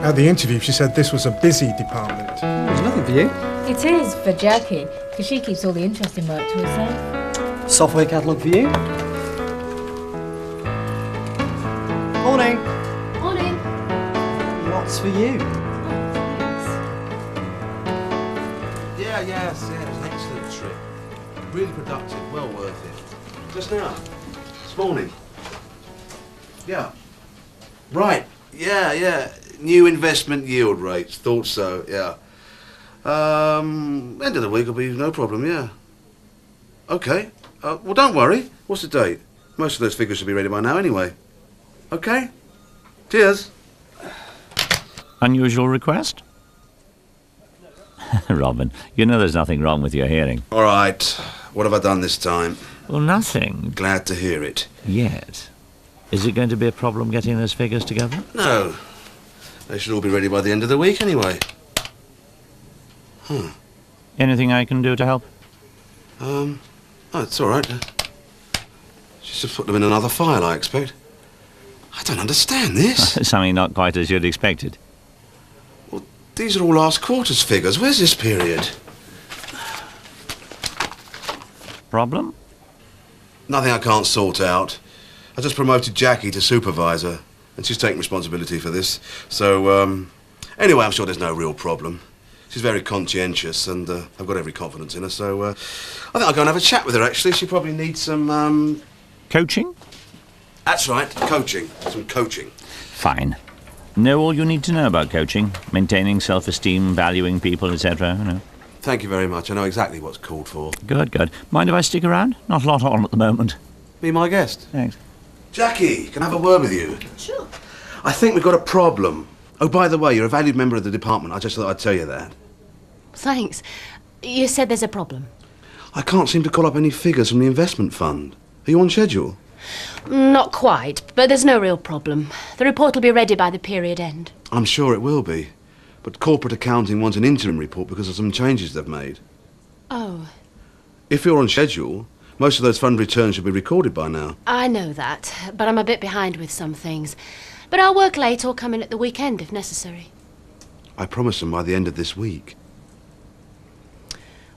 At the interview, she said this was a busy department. There's nothing for you. It is for Jackie, because she keeps all the interesting work to herself. Software catalogue for you. Morning. Morning. What's for you? Yes, it was an excellent trip. Really productive, well worth it. Just now, this morning. Yeah. Right, yeah. New investment yield rates, thought so, yeah. End of the week will be no problem, yeah. Okay, well don't worry. What's the date? Most of those figures should be ready by now anyway. Okay? Cheers. Unusual request? Robin, you know there's nothing wrong with your hearing. All right, what have I done this time? Well, nothing. Glad to hear it. Yet. Is it going to be a problem getting those figures together? No. They should all be ready by the end of the week anyway. Anything I can do to help? Oh, it's all right. She's just put them in another file, I expect. I don't understand this. Something not quite as you'd expected. Well, these are all last quarter's figures. Where's this period? Problem? Nothing I can't sort out. I just promoted Jackie to supervisor, and she's taking responsibility for this. So, anyway, I'm sure there's no real problem. She's very conscientious, and I've got every confidence in her, so I think I'll go and have a chat with her, actually. She probably needs some, Coaching? That's right, coaching. Some coaching. Fine. Know all you need to know about coaching. Maintaining self-esteem, valuing people, etc. You know. Thank you very much. I know exactly what's called for. Good. Mind if I stick around? Not a lot on at the moment. Be my guest. Thanks. Jackie, can I have a word with you? Sure. I think we've got a problem. Oh, by the way, you're a valued member of the department. I just thought I'd tell you that. Thanks. You said there's a problem. I can't seem to call up any figures from the investment fund. Are you on schedule? Not quite, but there's no real problem. The report will be ready by the period end. I'm sure it will be. But corporate accounting wants an interim report because of some changes they've made. Oh, If you're on schedule, most of those fund returns should be recorded by now. I know that, but I'm a bit behind with some things. But I'll work late or come in at the weekend if necessary. I promised them by the end of this week.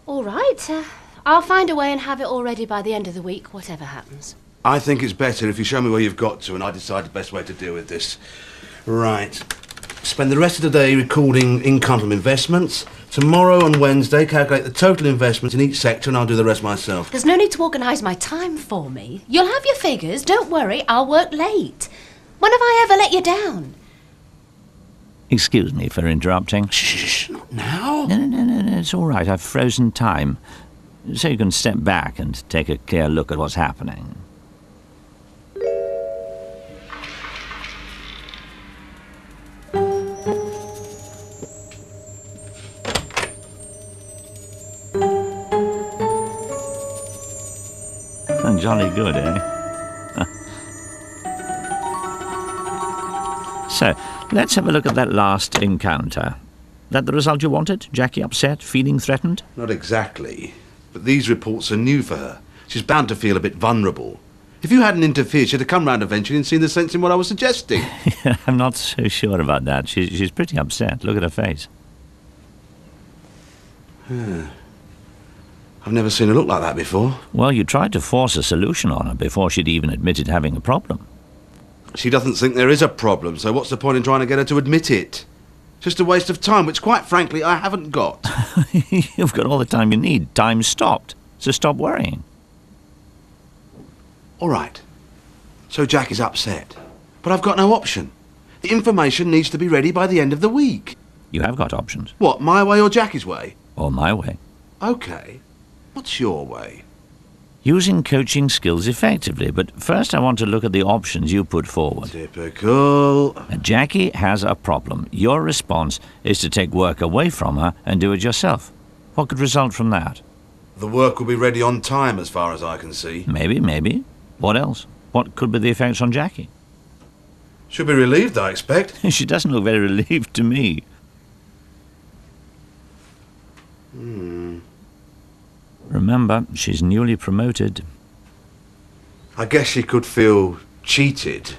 All right. I'll find a way and have it all ready by the end of the week, whatever happens. I think it's better if you show me where you've got to and I decide the best way to deal with this. Right. Spend the rest of the day recording income from investments. Tomorrow and Wednesday, calculate the total investments in each sector and I'll do the rest myself. There's no need to organise my time for me. You'll have your figures, don't worry, I'll work late. When have I ever let you down? Excuse me for interrupting. Shh, not now. No, it's all right. I've frozen time. So you can step back and take a clear look at what's happening. Jolly good, eh? So, let's have a look at that last encounter. That the result you wanted? Jackie upset, feeling threatened? Not exactly. But these reports are new for her. She's bound to feel a bit vulnerable. If you hadn't interfered, she'd have come round eventually and seen the sense in what I was suggesting. I'm not so sure about that. She's pretty upset. Look at her face. I've never seen her look like that before. Well, you tried to force a solution on her before she'd even admitted having a problem. She doesn't think there is a problem, so what's the point in trying to get her to admit it? Just a waste of time, which quite frankly I haven't got. You've got all the time you need. Time stopped. So stop worrying. All right. So Jack is upset. But I've got no option. The information needs to be ready by the end of the week. You have got options. What, my way or Jackie's way? Or my way. OK. What's your way? Using coaching skills effectively, but first I want to look at the options you put forward. Typical. Jackie has a problem. Your response is to take work away from her and do it yourself. What could result from that? The work will be ready on time as far as I can see. Maybe. What else? What could be the effects on Jackie? Should be relieved, I expect. She doesn't look very relieved to me. Remember, she's newly promoted. I guess she could feel cheated,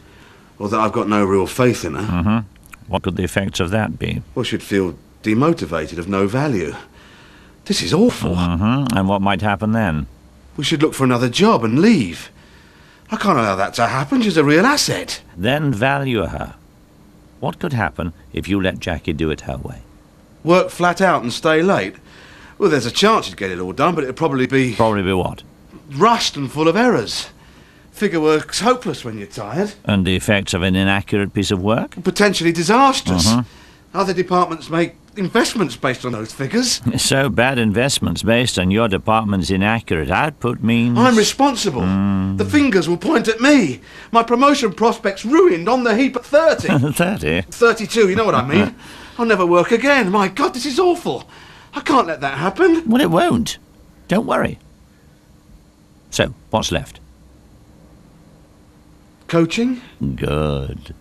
or that I've got no real faith in her. What could the effects of that be? Well, she'd feel demotivated, of no value. This is awful. And what might happen then? We should look for another job and leave. I can't allow that to happen. She's a real asset. Then value her. What could happen if you let Jackie do it her way? Work flat out and stay late. Well, there's a chance you'd get it all done, but it'd probably be Probably be what? rushed and full of errors. Figure work's hopeless when you're tired. And the effects of an inaccurate piece of work? Potentially disastrous. Other departments make investments based on those figures. So bad investments based on your department's inaccurate output means... I'm responsible. The fingers will point at me. My promotion prospects ruined on the heap at 30. 30? 32, you know what I mean? I'll never work again. My God, this is awful. I can't let that happen. Well, it won't. Don't worry. So, what's left? Coaching? Good.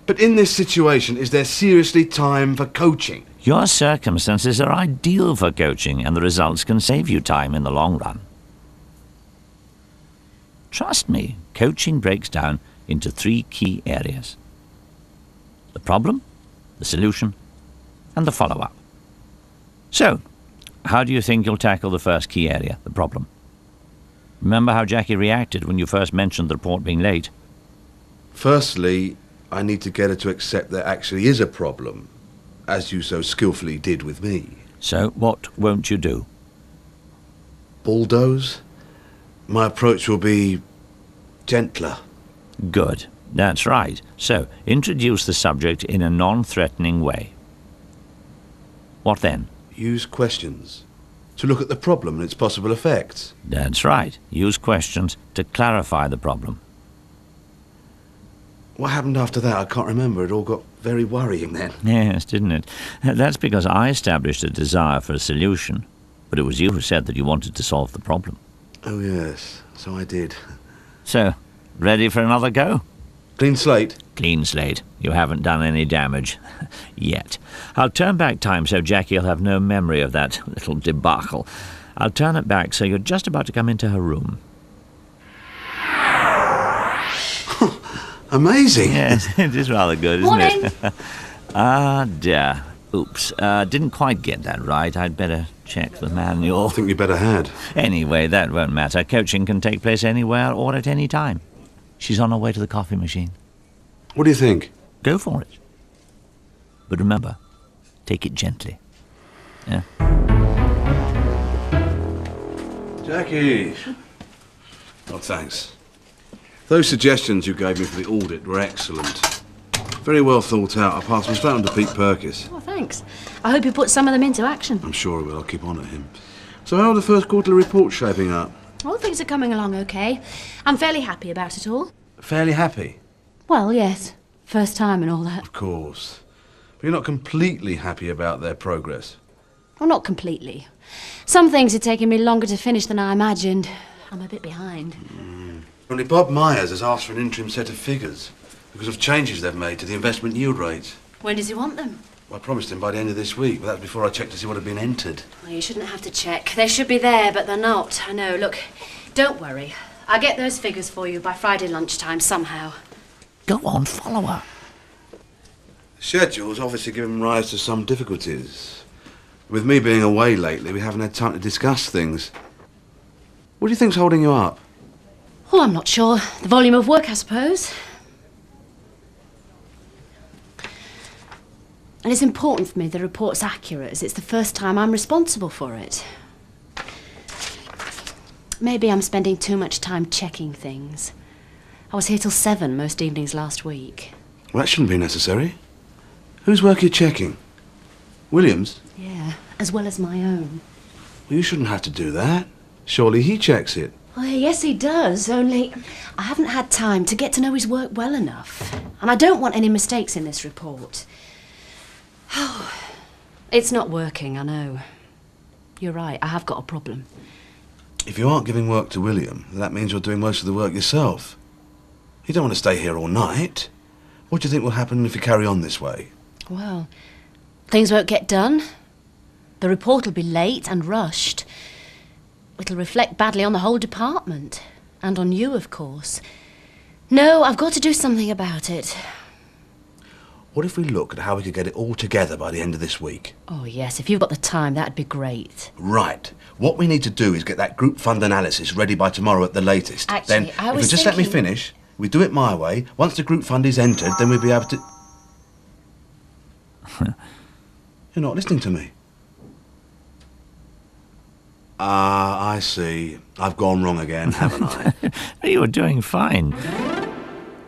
But in this situation, is there seriously time for coaching? Your circumstances are ideal for coaching, and the results can save you time in the long run. Trust me, coaching breaks down into 3 key areas: the problem, the solution, and the follow-up. So, how do you think you'll tackle the first key area, the problem? Remember how Jackie reacted when you first mentioned the report being late? Firstly, I need to get her to accept there actually is a problem, as you so skillfully did with me. So, what won't you do? Bulldoze? My approach will be gentler. Good. That's right. So, introduce the subject in a non-threatening way. What then? Use questions to look at the problem and its possible effects. That's right. Use questions to clarify the problem. What happened after that? I can't remember. It all got very worrying then. Yes, didn't it? That's because I established a desire for a solution, but it was you who said that you wanted to solve the problem. Oh, yes. So I did. So, ready for another go? Clean slate? Clean slate. You haven't done any damage. Yet. I'll turn back time so Jackie'll have no memory of that little debacle. I'll turn it back so you're just about to come into her room. Amazing. Yes, it is rather good, isn't Morning. it? Ah, dear. Oops. Didn't quite get that right. I'd better check the manual. I think you better had. Anyway, that won't matter. Coaching can take place anywhere or at any time. She's on her way to the coffee machine. What do you think? Go for it. But remember, take it gently. Yeah? Jackie! Oh, thanks. Those suggestions you gave me for the audit were excellent. Very well thought out. I'll pass them straight on to Pete Purkis. Oh, thanks. I hope you put some of them into action. I'm sure I will. I'll keep on at him. So how are the first quarterly reports shaping up? All things are coming along okay. I'm fairly happy about it all. Fairly happy? Well, yes. First time and all that. Of course. But you're not completely happy about their progress? Well, not completely. Some things are taking me longer to finish than I imagined. I'm a bit behind. Only Bob Myers has asked for an interim set of figures because of changes they've made to the investment yield rates. When does he want them? Well, I promised him by the end of this week, but that's before I checked to see what had been entered. Well, you shouldn't have to check. They should be there, but they're not. I know. Look, don't worry. I'll get those figures for you by Friday lunchtime somehow. Go on, follow her. Schedule's obviously given rise to some difficulties. With me being away lately, we haven't had time to discuss things. What do you think's holding you up? Oh, I'm not sure. The volume of work, I suppose. And it's important for me the report's accurate, as it's the first time I'm responsible for it. Maybe I'm spending too much time checking things. I was here till 7 most evenings last week. Well, that shouldn't be necessary. Whose work are you checking? Williams? Yeah, as well as my own. Well, you shouldn't have to do that. Surely he checks it. Well, yes, he does, only I haven't had time to get to know his work well enough. And I don't want any mistakes in this report. Oh, it's not working, I know. You're right, I have got a problem. If you aren't giving work to William, then that means you're doing most of the work yourself. You don't want to stay here all night. What do you think will happen if you carry on this way? Well, things won't get done. The report will be late and rushed. It'll reflect badly on the whole department. And on you, of course. No, I've got to do something about it. What if we look at how we could get it all together by the end of this week? Oh, yes, if you've got the time, that'd be great. Right. What we need to do is get that group fund analysis ready by tomorrow at the latest. Actually, then, I if was you just let me thinking- finish, we do it my way. Once the group fund is entered, then we'll be able to... You're not listening to me. Ah, I see. I've gone wrong again, haven't I? You were doing fine.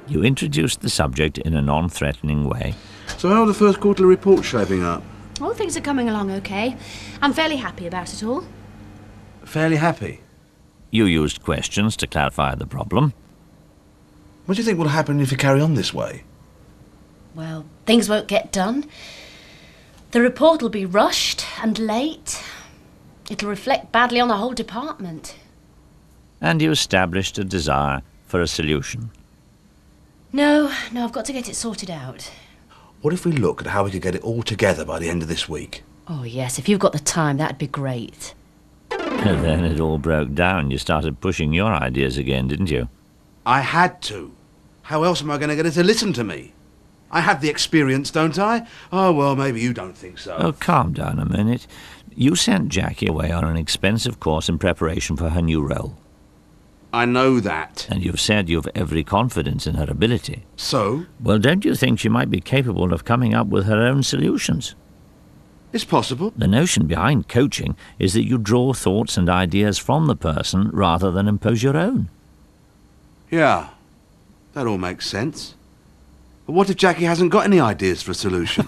You introduced the subject in a non-threatening way. So how are the first quarterly reports shaping up? All things are coming along okay. I'm fairly happy about it all. Fairly happy. You used questions to clarify the problem. What do you think will happen if you carry on this way? Well, things won't get done. The report will be rushed and late. It'll reflect badly on the whole department. And you established a desire for a solution. No, I've got to get it sorted out. What if we look at how we could get it all together by the end of this week? Oh, yes, if you've got the time, that'd be great. And then it all broke down. You started pushing your ideas again, didn't you? I had to. How else am I going to get her to listen to me? I have the experience, don't I? Oh, well, maybe you don't think so. Oh, calm down a minute. You sent Jackie away on an expensive course in preparation for her new role. I know that. And you've said you've every confidence in her ability. So? Well, don't you think she might be capable of coming up with her own solutions? It's possible. The notion behind coaching is that you draw thoughts and ideas from the person rather than impose your own. Yeah, that all makes sense. But what if Jackie hasn't got any ideas for a solution?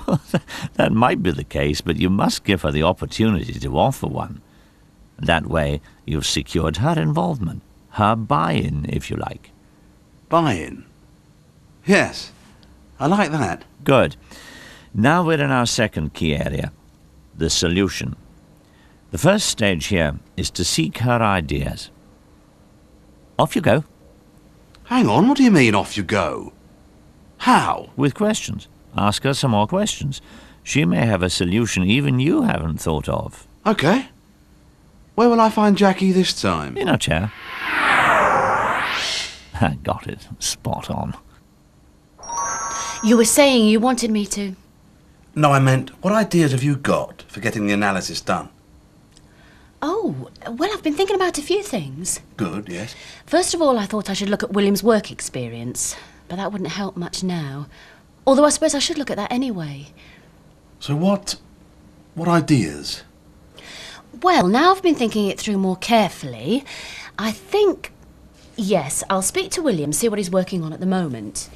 That might be the case, but you must give her the opportunity to offer one. That way, you've secured her involvement, her buy-in, if you like. Buy-in? Yes, I like that. Good. Now we're in our second key area, the solution. The first stage here is to seek her ideas. Off you go, Hang on, what do you mean, off you go? How? with questions. Ask her some more questions. She may have a solution even you haven't thought of. Okay. Where will I find Jackie this time? In her chair. Got it. Spot on. You were saying you wanted me to... No, I meant, what ideas have you got for getting the analysis done? Oh, well, I've been thinking about a few things. Good, yes. First of all, I thought I should look at William's work experience, but that wouldn't help much now. Although I suppose I should look at that anyway. So what ideas? Well, now I've been thinking it through more carefully. I think... Yes, I'll speak to William, see what he's working on at the moment.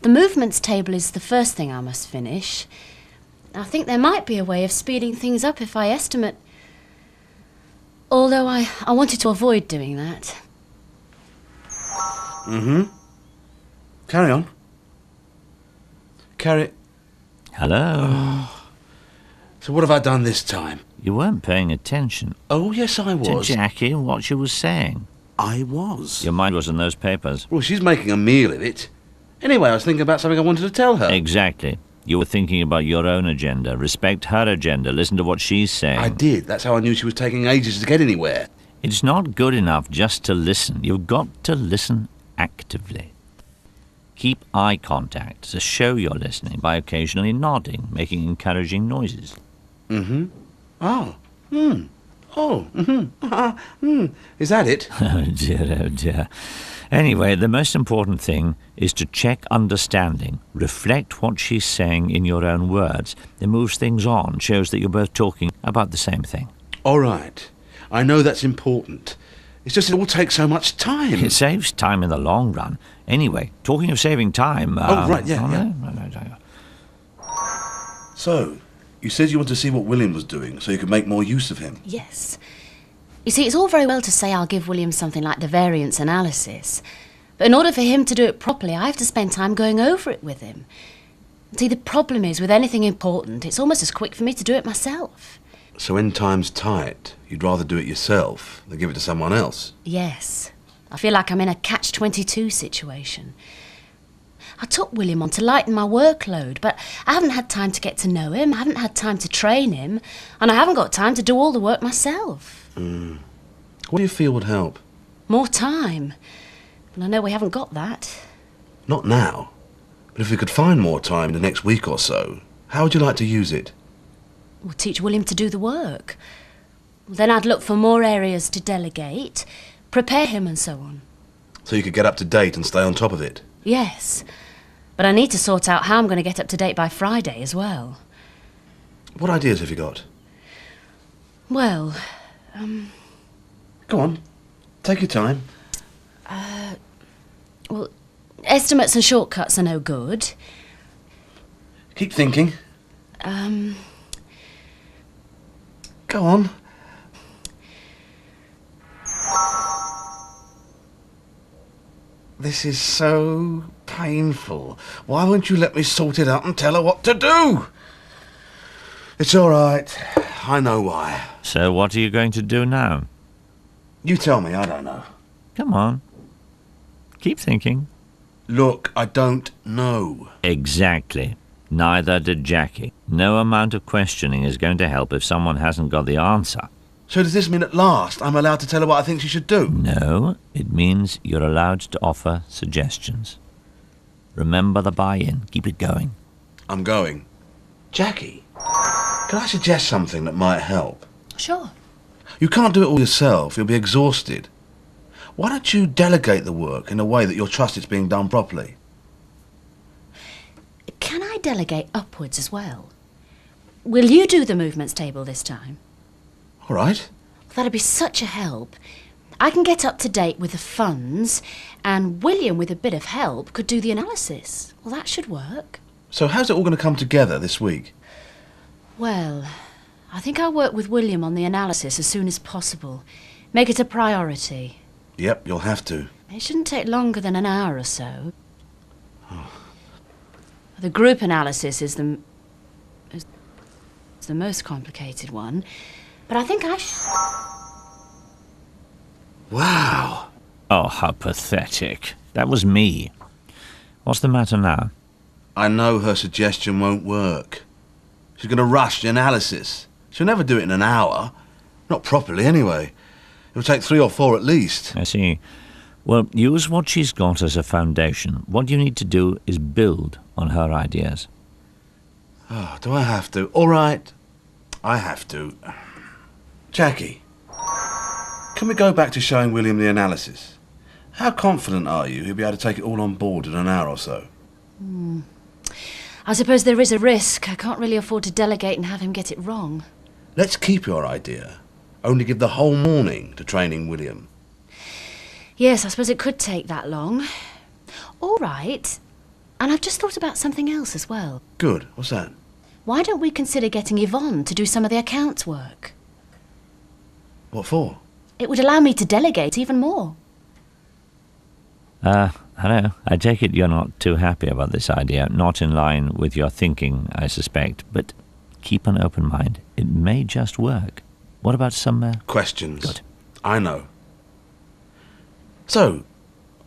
The movements table is the first thing I must finish. I think there might be a way of speeding things up if I estimate... Although I wanted to avoid doing that. Carry on. Hello. So what have I done this time? You weren't paying attention Oh, yes, I to was. Jackie and what she was saying. I was. Your mind was in those papers. Well, she's making a meal of it. Anyway, I was thinking about something I wanted to tell her. Exactly. You were thinking about your own agenda. Respect her agenda. Listen to what she's saying. I did. That's how I knew she was taking ages to get anywhere. It's not good enough just to listen. You've got to listen actively. Keep eye contact to show you're listening by occasionally nodding, making encouraging noises. Oh. Oh. Is that it? Oh dear, oh dear. Anyway, the most important thing is to check understanding. Reflect what she's saying in your own words. It moves things on, shows that you're both talking about the same thing. All right. I know that's important. It's just it all takes so much time. It saves time in the long run. Anyway, talking of saving time... right, yeah. No. So, you said you wanted to see what William was doing so you could make more use of him. Yes. You see, it's all very well to say I'll give William something like the variance analysis, but in order for him to do it properly, I have to spend time going over it with him. See, the problem is, with anything important, it's almost as quick for me to do it myself. So when time's tight, you'd rather do it yourself than give it to someone else? Yes. I feel like I'm in a catch-22 situation. I took William on to lighten my workload, but I haven't had time to get to know him, I haven't had time to train him, and I haven't got time to do all the work myself. What do you feel would help? More time. And I know we haven't got that. Not now. But if we could find more time in the next week or so, how would you like to use it? We'll teach William to do the work. Then I'd look for more areas to delegate, prepare him and so on. So you could get up to date and stay on top of it? Yes. But I need to sort out how I'm going to get up to date by Friday as well. What ideas have you got? Well, Go on. Take your time. well, estimates and shortcuts are no good. Keep thinking. Go on. This is so painful. Why won't you let me sort it out and tell her what to do? It's all right. I know why. So what are you going to do now? You tell me, I don't know. Come on. Keep thinking. Look, I don't know. Exactly. Neither did Jackie. No amount of questioning is going to help if someone hasn't got the answer. So does this mean at last I'm allowed to tell her what I think she should do? No, it means you're allowed to offer suggestions. Remember the buy-in. Keep it going. I'm going. Jackie, can I suggest something that might help? Sure. You can't do it all yourself. You'll be exhausted. Why don't you delegate the work in a way that you'll trust it's being done properly? Can I delegate upwards as well? Will you do the movements table this time? All right. That'd be such a help. I can get up to date with the funds, and William, with a bit of help, could do the analysis. Well, that should work. So how's it all going to come together this week? Well, I think I'll work with William on the analysis as soon as possible. Make it a priority. Yep, you'll have to. It shouldn't take longer than an hour or so. The group analysis is the most complicated one, but I think Wow. Oh, how pathetic. That was me. What's the matter now? I know her suggestion won't work. She's going to rush the analysis. She'll never do it in an hour. Not properly, anyway. It'll take 3 or 4 at least. I see. Well, use what she's got as a foundation. What you need to do is build on her ideas. Oh, do I have to? All right. I have to. Jackie, can we go back to showing William the analysis? How confident are you he'll be able to take it all on board in an hour or so? I suppose there is a risk. I can't really afford to delegate and have him get it wrong. Let's keep your idea. Only give the whole morning to training William. Yes, I suppose it could take that long. All right. And I've just thought about something else as well. Good. What's that? Why don't we consider getting Yvonne to do some of the accounts work? What for? It would allow me to delegate even more. Hello. I take it you're not too happy about this idea. Not in line with your thinking, I suspect. But keep an open mind. It may just work. What about some... Questions. Good. I know. So,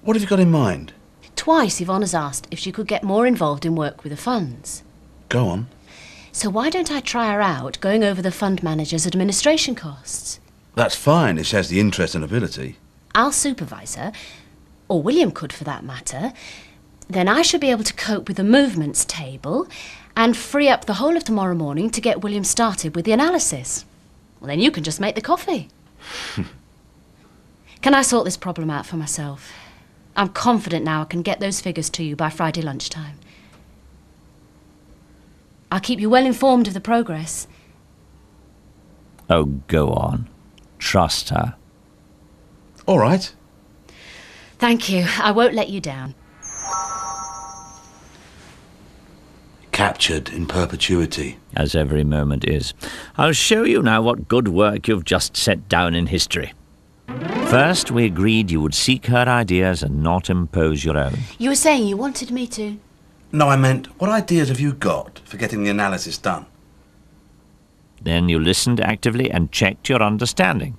what have you got in mind? Twice Yvonne has asked if she could get more involved in work with the funds. Go on. So why don't I try her out going over the fund manager's administration costs? That's fine if she has the interest and ability. I'll supervise her, or William could for that matter. Then I should be able to cope with the movements table and free up the whole of tomorrow morning to get William started with the analysis. Well, then you can just make the coffee. Can I sort this problem out for myself? I'm confident now I can get those figures to you by Friday lunchtime. I'll keep you well informed of the progress. Oh, go on. Trust her. All right. Thank you. I won't let you down. Captured in perpetuity. As every moment is. I'll show you now what good work you've just set down in history. First, we agreed you would seek her ideas and not impose your own. You were saying you wanted me to... No, I meant, what ideas have you got for getting the analysis done? Then you listened actively and checked your understanding.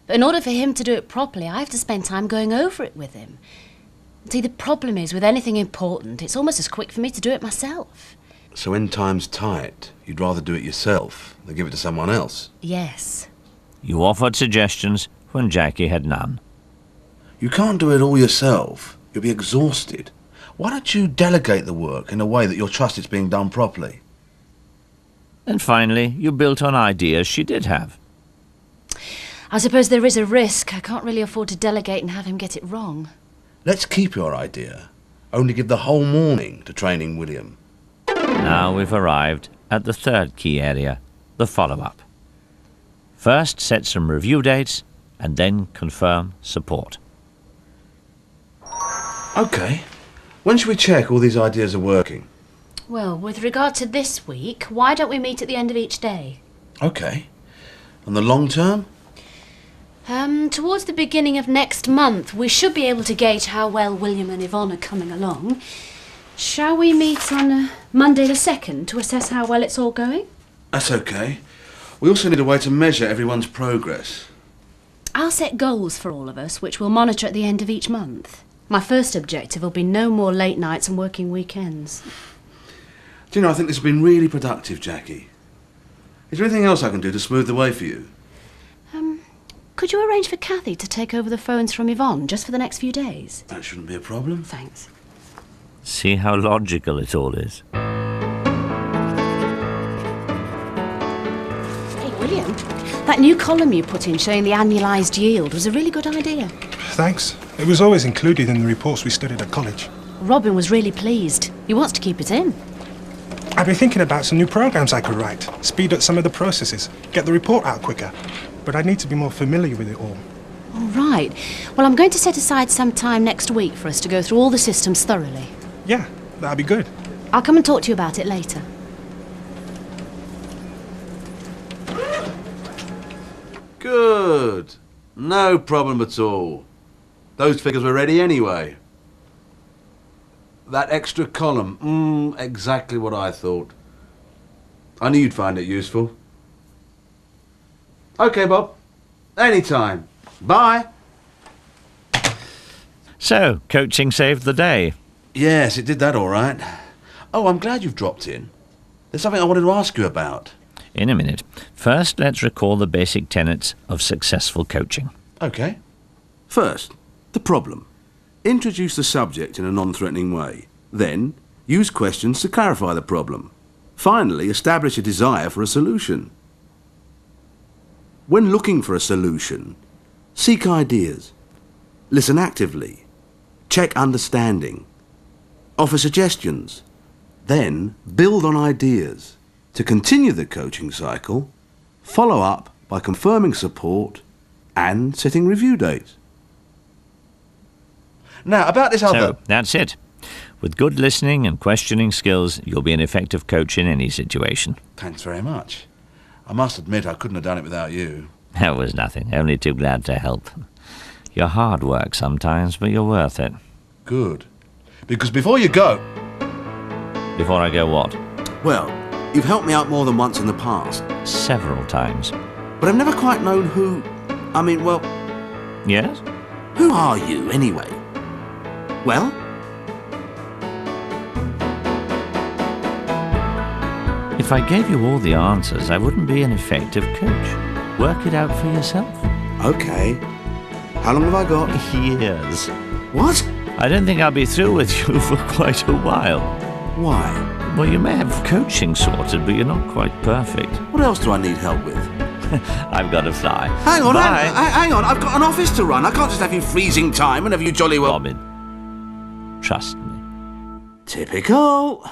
But in order for him to do it properly, I have to spend time going over it with him. See, the problem is, with anything important, it's almost as quick for me to do it myself. So when time's tight, you'd rather do it yourself than give it to someone else? Yes. You offered suggestions when Jackie had none. You can't do it all yourself. You'll be exhausted. Why don't you delegate the work in a way that you'll trust it's being done properly? And finally, you built on ideas she did have. I suppose there is a risk. I can't really afford to delegate and have him get it wrong. Let's keep your idea. Only give the whole morning to training William. Now we've arrived at the third key area, the follow-up. First, set some review dates, and then confirm support. OK. When should we check all these ideas are working? Well, with regard to this week, why don't we meet at the end of each day? OK. And the long term? Towards the beginning of next month, we should be able to gauge how well William and Yvonne are coming along. Shall we meet on Monday the 2nd to assess how well it's all going? That's OK. We also need a way to measure everyone's progress. I'll set goals for all of us, which we'll monitor at the end of each month. My first objective will be no more late nights and working weekends. Do you know, I think this has been really productive, Jackie. Is there anything else I can do to smooth the way for you? Could you arrange for Kathy to take over the phones from Yvonne just for the next few days? That shouldn't be a problem. Thanks. See how logical it all is. Hey, William, that new column you put in showing the annualised yield was a really good idea. Thanks. It was always included in the reports we studied at college. Robin was really pleased. He wants to keep it in. I've been thinking about some new programs I could write, speed up some of the processes, get the report out quicker. But I need to be more familiar with it all. All right. Well, I'm going to set aside some time next week for us to go through all the systems thoroughly. Yeah, that'd be good. I'll come and talk to you about it later. Good. No problem at all. Those figures were ready anyway. That extra column, exactly what I thought. I knew you'd find it useful. OK, Bob. Anytime. Bye. So, coaching saved the day. Yes, it did that all right. Oh, I'm glad you've dropped in. There's something I wanted to ask you about. In a minute. First, let's recall the basic tenets of successful coaching. OK. First, the problem. Introduce the subject in a non-threatening way. Then, use questions to clarify the problem. Finally, establish a desire for a solution. When looking for a solution, seek ideas. Listen actively. Check understanding. Offer suggestions. Then, build on ideas. To continue the coaching cycle, follow up by confirming support and setting review dates. Now, about this other... So, that's it. With good listening and questioning skills, you'll be an effective coach in any situation. Thanks very much. I must admit I couldn't have done it without you. That was nothing. Only too glad to help. You're hard work sometimes, but you're worth it. Good. Because before you go... Before I go what? Well, you've helped me out more than once in the past. Several times. But I've never quite known who... I mean, well... Yes? Who are you, anyway? Well? If I gave you all the answers, I wouldn't be an effective coach. Work it out for yourself. OK. How long have I got? Years. What? I don't think I'll be through with you for quite a while. Why? Well, you may have coaching sorted, but you're not quite perfect. What else do I need help with? I've got to fly. Hang on, Bye. hang on. I've got an office to run. I can't just have you freezing time whenever you jolly well... Robin, trust me. Typical.